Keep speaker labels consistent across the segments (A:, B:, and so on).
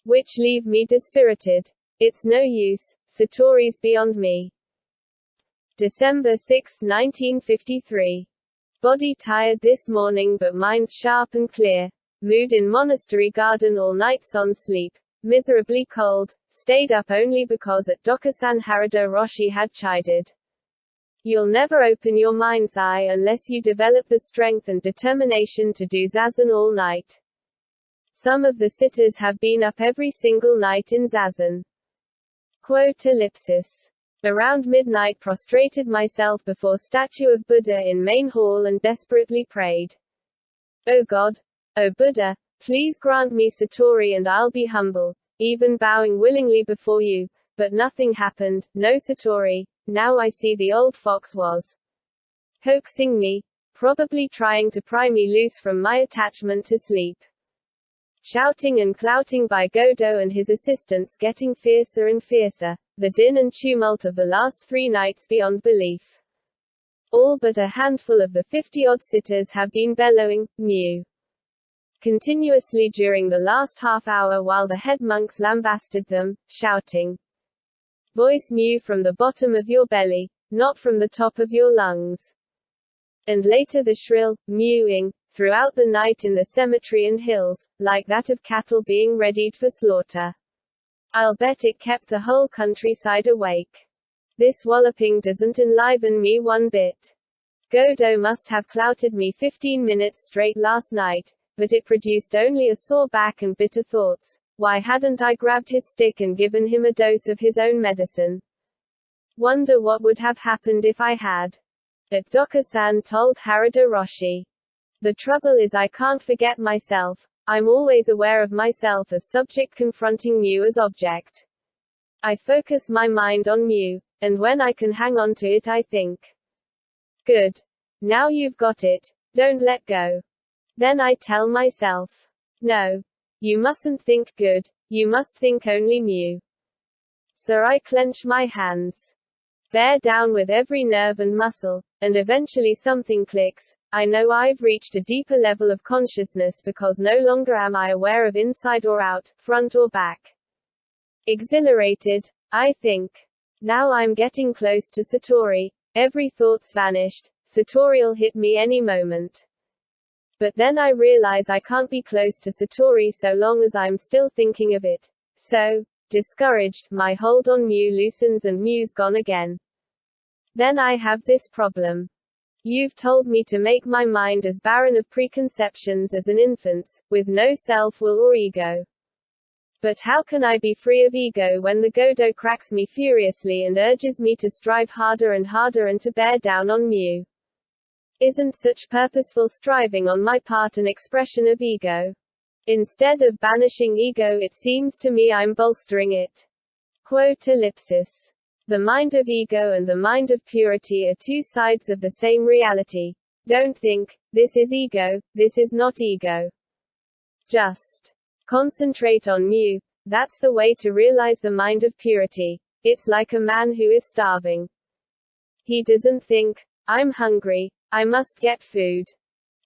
A: which leave me dispirited. It's no use, Satori's beyond me. December 6, 1953. Body tired this morning but mind's sharp and clear. Mood in monastery garden all night sans sleep. Miserably cold. Stayed up only because at Dokusan Harada-roshi had chided. You'll never open your mind's eye unless you develop the strength and determination to do zazen all night. Some of the sitters have been up every single night in zazen. Quote ellipsis. Around midnight prostrated myself before statue of Buddha in main hall and desperately prayed. O God, O Buddha, please grant me Satori and I'll be humble, even bowing willingly before you, but nothing happened, no Satori. Now I see the old fox was hoaxing me, probably trying to pry me loose from my attachment to sleep. Shouting and clouting by Godo and his assistants getting fiercer and fiercer, the din and tumult of the last 3 nights beyond belief. All but a handful of the 50-odd sitters have been bellowing, mew, continuously during the last half hour while the head monks lambasted them, shouting, voice mew from the bottom of your belly, not from the top of your lungs. And later the shrill, mewing, throughout the night in the cemetery and hills, like that of cattle being readied for slaughter. I'll bet it kept the whole countryside awake. This walloping doesn't enliven me one bit. Godo must have clouted me 15 minutes straight last night, but it produced only a sore back and bitter thoughts. Why hadn't I grabbed his stick and given him a dose of his own medicine? Wonder what would have happened if I had. At Dokusan told Harada-roshi. The trouble is I can't forget myself. I'm always aware of myself as subject confronting mu as object. I focus my mind on mu, and when I can hang on to it I think. Good. Now you've got it. Don't let go. Then I tell myself. No. You mustn't think good. You must think only mu. So I clench my hands. Bear down with every nerve and muscle, and eventually something clicks. I know I've reached a deeper level of consciousness because no longer am I aware of inside or out, front or back. Exhilarated, I think. Now I'm getting close to Satori. Every thought's vanished. Satori'll hit me any moment. But then I realize I can't be close to Satori so long as I'm still thinking of it. So, discouraged, my hold on mu loosens and mu's gone again. Then I have this problem. You've told me to make my mind as barren of preconceptions as an infant's, with no self-will or ego. But how can I be free of ego when the Godo cracks me furiously and urges me to strive harder and harder and to bear down on mu? Isn't such purposeful striving on my part an expression of ego? Instead of banishing ego, it seems to me I'm bolstering it. Quote ellipsis. The mind of ego and the mind of purity are 2 sides of the same reality. Don't think, this is ego, this is not ego. Just concentrate on mu. That's the way to realize the mind of purity. It's like a man who is starving. He doesn't think, I'm hungry, I must get food.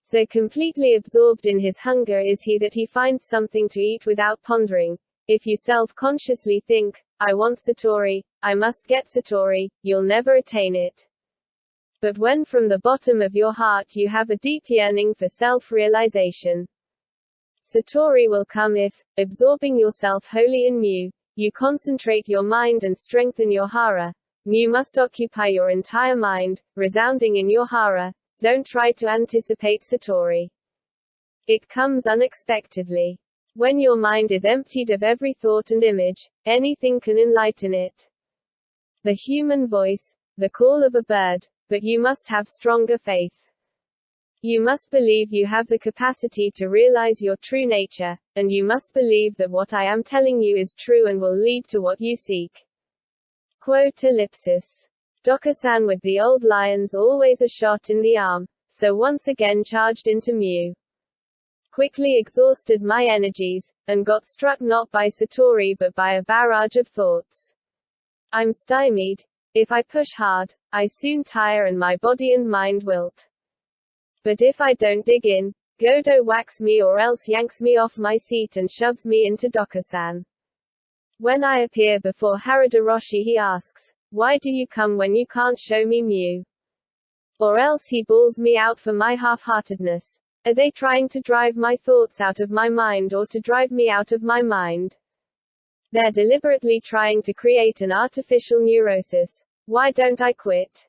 A: So completely absorbed in his hunger is he that he finds something to eat without pondering. If you self-consciously think, I want Satori, I must get Satori, you'll never attain it. But when from the bottom of your heart you have a deep yearning for self-realization, Satori will come if, absorbing yourself wholly in mu, you concentrate your mind and strengthen your hara. Mu must occupy your entire mind, resounding in your hara. Don't try to anticipate Satori. It comes unexpectedly. When your mind is emptied of every thought and image, anything can enlighten it. The human voice, the call of a bird, but you must have stronger faith. You must believe you have the capacity to realize your true nature, and you must believe that what I am telling you is true and will lead to what you seek. Quote ellipsis. Dokusan with the old lions always a shot in the arm, so once again charged into mu. Quickly exhausted my energies, and got struck not by Satori but by a barrage of thoughts. I'm stymied. If I push hard, I soon tire and my body and mind wilt. But if I don't dig in, Godo whacks me or else yanks me off my seat and shoves me into Dokusan. When I appear before Harada-roshi he asks, "Why do you come when you can't show me mu?" Or else he bawls me out for my half-heartedness. Are they trying to drive my thoughts out of my mind or to drive me out of my mind? They're deliberately trying to create an artificial neurosis. Why don't I quit?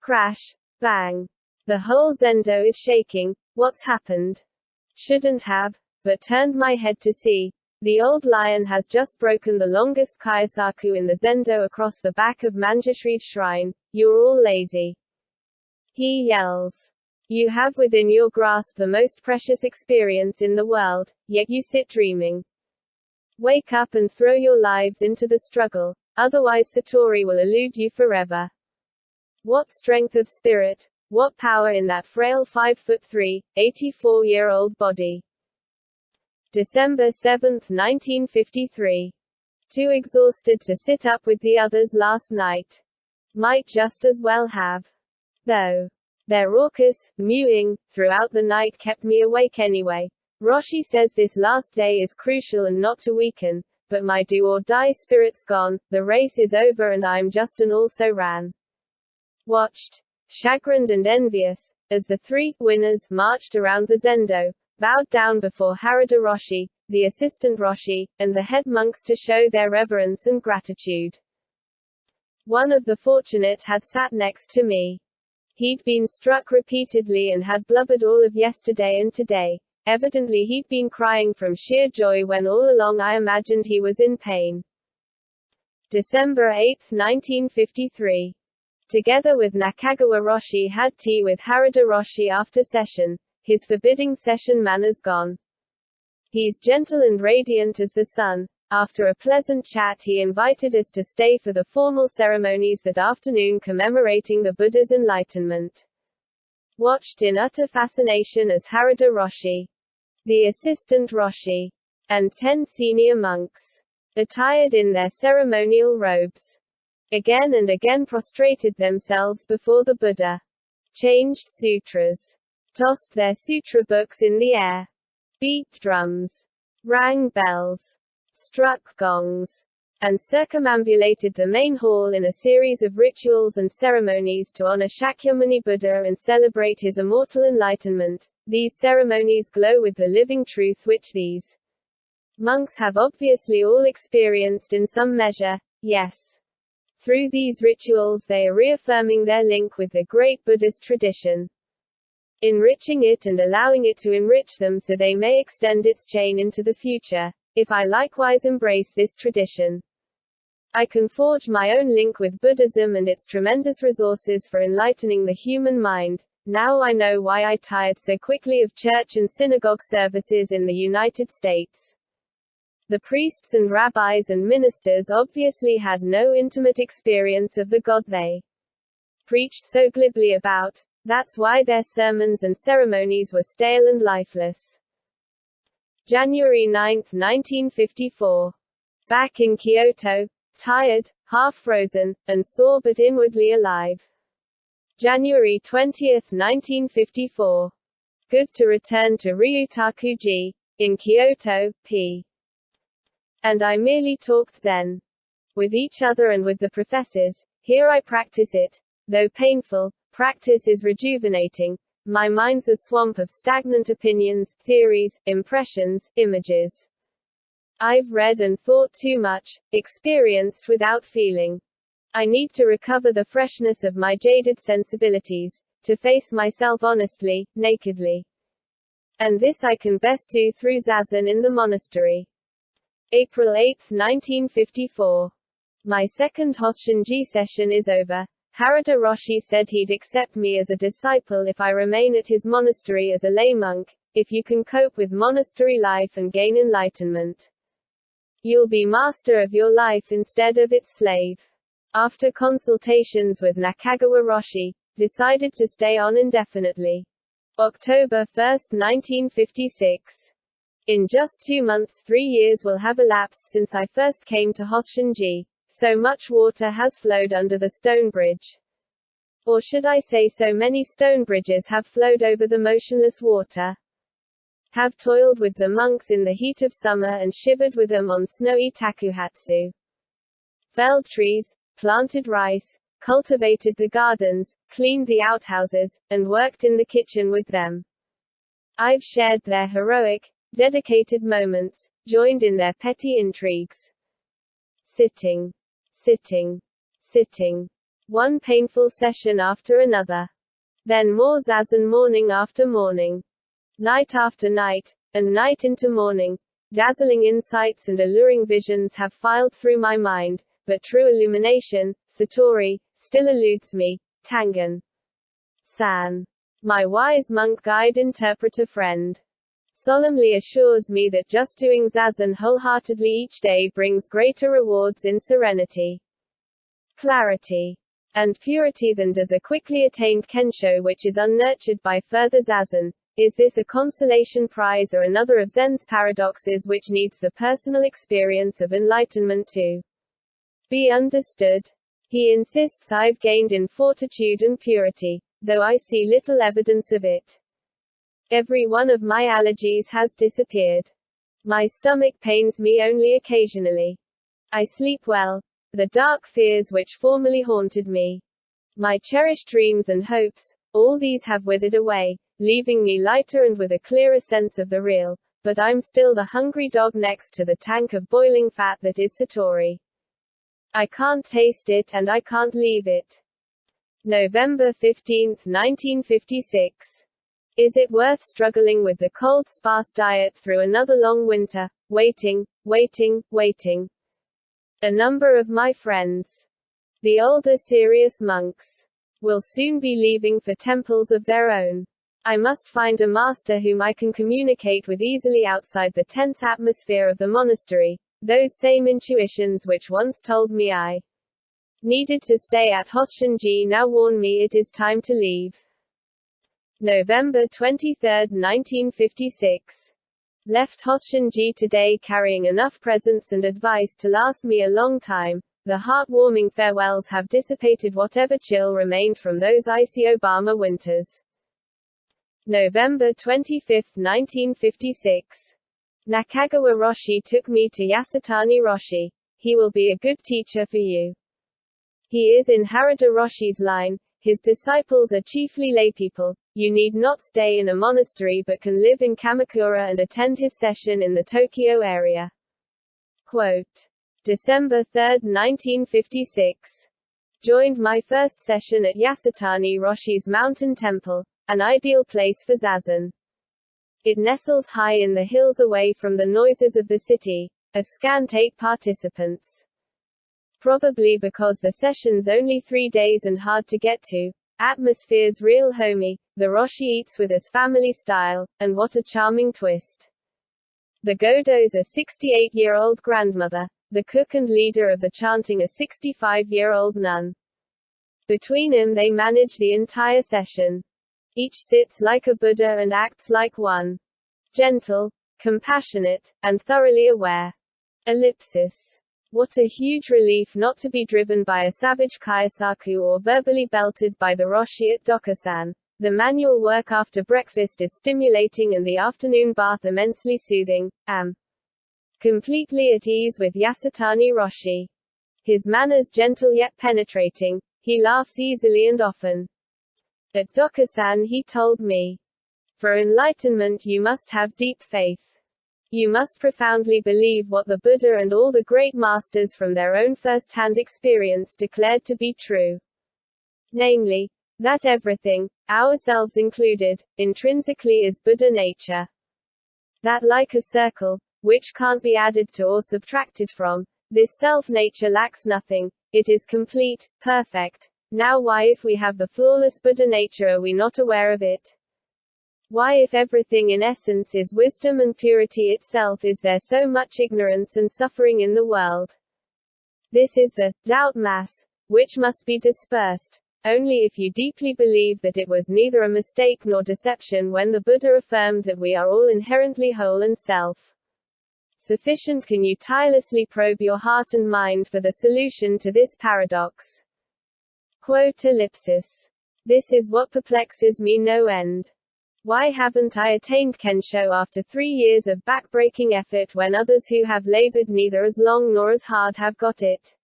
A: Crash. Bang. The whole zendo is shaking. What's happened? Shouldn't have, but turned my head to see. The old lion has just broken the longest kaisaku in the zendo across the back of Manjushri's shrine. You're all lazy. He yells. You have within your grasp the most precious experience in the world, yet you sit dreaming. Wake up and throw your lives into the struggle, otherwise Satori will elude you forever. What strength of spirit, what power in that frail 5'3", 84-year-old body. December 7, 1953. Too exhausted to sit up with the others last night. Might just as well have. Though. Their raucous, mewing, throughout the night kept me awake anyway. Roshi says this last day is crucial and not to weaken, but my do-or-die spirit's gone, the race is over and I'm just an also-ran. Watched, chagrined and envious, as the three winners marched around the zendo, bowed down before Harada-roshi, the assistant roshi, and the head monks to show their reverence and gratitude. One of the fortunate had sat next to me. He'd been struck repeatedly and had blubbered all of yesterday and today. Evidently he'd been crying from sheer joy when all along I imagined he was in pain. December 8, 1953. Together with Nakagawa-roshi had tea with Harada-roshi after session, his forbidding session manners gone. He's gentle and radiant as the sun. After a pleasant chat he invited us to stay for the formal ceremonies that afternoon commemorating the Buddha's enlightenment. Watched in utter fascination as Harada-roshi, the assistant roshi, and 10 senior monks, attired in their ceremonial robes, again and again prostrated themselves before the Buddha, changed sutras, tossed their sutra books in the air, beat drums, rang bells, struck gongs, and circumambulated the main hall in a series of rituals and ceremonies to honor Shakyamuni Buddha and celebrate his immortal enlightenment. These ceremonies glow with the living truth which these monks have obviously all experienced in some measure, yes. Through these rituals they are reaffirming their link with the great Buddhist tradition, enriching it and allowing it to enrich them so they may extend its chain into the future. If I likewise embrace this tradition, I can forge my own link with Buddhism and its tremendous resources for enlightening the human mind. Now I know why I tired so quickly of church and synagogue services in the United States. The priests and rabbis and ministers obviously had no intimate experience of the God they preached so glibly about. That's why their sermons and ceremonies were stale and lifeless. January 9, 1954. Back in Kyoto, tired, half-frozen, and sore but inwardly alive. January 20, 1954. Good to return to Ryutakuji, in Kyoto, p. And I merely talked Zen. With each other and with the professors. Here I practice it. Though painful, practice is rejuvenating. My mind's a swamp of stagnant opinions, theories, impressions, images. I've read and thought too much, experienced without feeling. I need to recover the freshness of my jaded sensibilities, to face myself honestly, nakedly. And this I can best do through zazen in the monastery. April 8, 1954. My second Hosshinji session is over. Harada-roshi said he'd accept me as a disciple if I remain at his monastery as a lay monk, if you can cope with monastery life and gain enlightenment. You'll be master of your life instead of its slave. After consultations with Nakagawa-roshi, decided to stay on indefinitely. October 1, 1956. In just 2 months 3 years will have elapsed since I first came to Hosshinji. So much water has flowed under the stone bridge. Or should I say, so many stone bridges have flowed over the motionless water, have toiled with the monks in the heat of summer and shivered with them on snowy takuhatsu, felled trees, planted rice, cultivated the gardens, cleaned the outhouses, and worked in the kitchen with them. I've shared their heroic, dedicated moments, joined in their petty intrigues. Sitting, sitting, sitting. One painful session after another. Then more zazen morning after morning. Night after night, and night into morning. Dazzling insights and alluring visions have filed through my mind, but true illumination, Satori, still eludes me. Tangen San, my wise monk guide interpreter friend, solemnly assures me that just doing zazen wholeheartedly each day brings greater rewards in serenity, clarity, and purity than does a quickly attained kensho which is unnurtured by further zazen. Is this a consolation prize or another of Zen's paradoxes which needs the personal experience of enlightenment to be understood? He insists I've gained in fortitude and purity, though I see little evidence of it. Every one of my allergies has disappeared. My stomach pains me only occasionally. I sleep well. The dark fears which formerly haunted me, my cherished dreams and hopes, all these have withered away, leaving me lighter and with a clearer sense of the real, but I'm still the hungry dog next to the tank of boiling fat that is Satori. I can't taste it and I can't leave it. November 15, 1956. Is it worth struggling with the cold sparse diet through another long winter, waiting, waiting, waiting? A number of my friends, the older serious monks, will soon be leaving for temples of their own. I must find a master whom I can communicate with easily outside the tense atmosphere of the monastery. Those same intuitions which once told me I needed to stay at Hosshinji now warn me it is time to leave. November 23, 1956. Left Hosshinji today carrying enough presents and advice to last me a long time. The heartwarming farewells have dissipated whatever chill remained from those icy Obama winters. November 25, 1956. Nakagawa-roshi took me to Yasutani-roshi. He will be a good teacher for you. He is in Harada-roshi's line. His disciples are chiefly laypeople. You need not stay in a monastery but can live in Kamakura and attend his session in the Tokyo area. Quote. December 3, 1956. Joined my first session at Yasutani-roshi's mountain temple, an ideal place for zazen. It nestles high in the hills away from the noises of the city. A scant 8 participants. Probably because the session's only 3 days and hard to get to. Atmosphere's real homey. The Roshi eats with us family style, and what a charming twist. The Godo's a 68-year-old grandmother, the cook and leader of the chanting a 65-year-old nun. Between them they manage the entire session. Each sits like a Buddha and acts like one. Gentle, compassionate, and thoroughly aware. Ellipsis. What a huge relief not to be driven by a savage Kaisaku or verbally belted by the Roshi at Dokusan. The manual work after breakfast is stimulating and the afternoon bath immensely soothing. Completely at ease with Yasutani-roshi. His manners gentle yet penetrating. He laughs easily and often. At Dokusan he told me, for enlightenment you must have deep faith. You must profoundly believe what the Buddha and all the great masters from their own first-hand experience declared to be true. Namely, that everything, ourselves included, intrinsically is Buddha nature. That like a circle, which can't be added to or subtracted from, this self-nature lacks nothing, it is complete, perfect. Now why if we have the flawless Buddha nature are we not aware of it? Why if everything in essence is wisdom and purity itself is there so much ignorance and suffering in the world? This is the doubt mass, which must be dispersed. Only if you deeply believe that it was neither a mistake nor deception when the Buddha affirmed that we are all inherently whole and self-sufficient can you tirelessly probe your heart and mind for the solution to this paradox. Quote ellipsis. This is what perplexes me no end. Why haven't I attained Kensho after 3 years of backbreaking effort when others who have labored neither as long nor as hard have got it?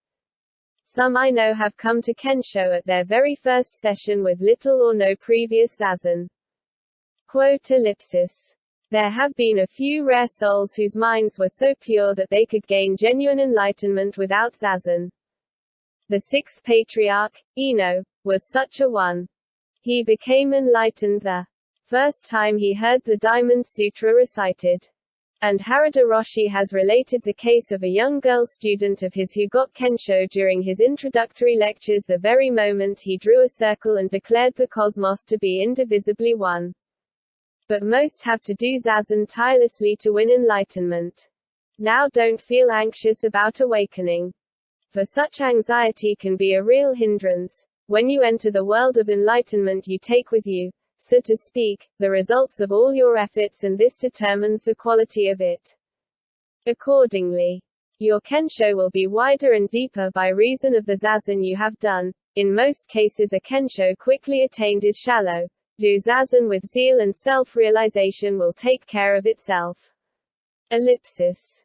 A: Some I know have come to Kensho at their very first session with little or no previous zazen. Quote ellipsis. There have been a few rare souls whose minds were so pure that they could gain genuine enlightenment without zazen. The sixth patriarch, Ino, was such a one. He became enlightened the first time he heard the Diamond Sutra recited. And Harada-roshi has related the case of a young girl student of his who got Kensho during his introductory lectures the very moment he drew a circle and declared the cosmos to be indivisibly one. But most have to do zazen tirelessly to win enlightenment. Now don't feel anxious about awakening. For such anxiety can be a real hindrance. When you enter the world of enlightenment you take with you, so to speak, the results of all your efforts, and this determines the quality of it. Accordingly, your Kensho will be wider and deeper by reason of the zazen you have done. In most cases a Kensho quickly attained is shallow. Do zazen with zeal and self-realization will take care of itself. Ellipsis.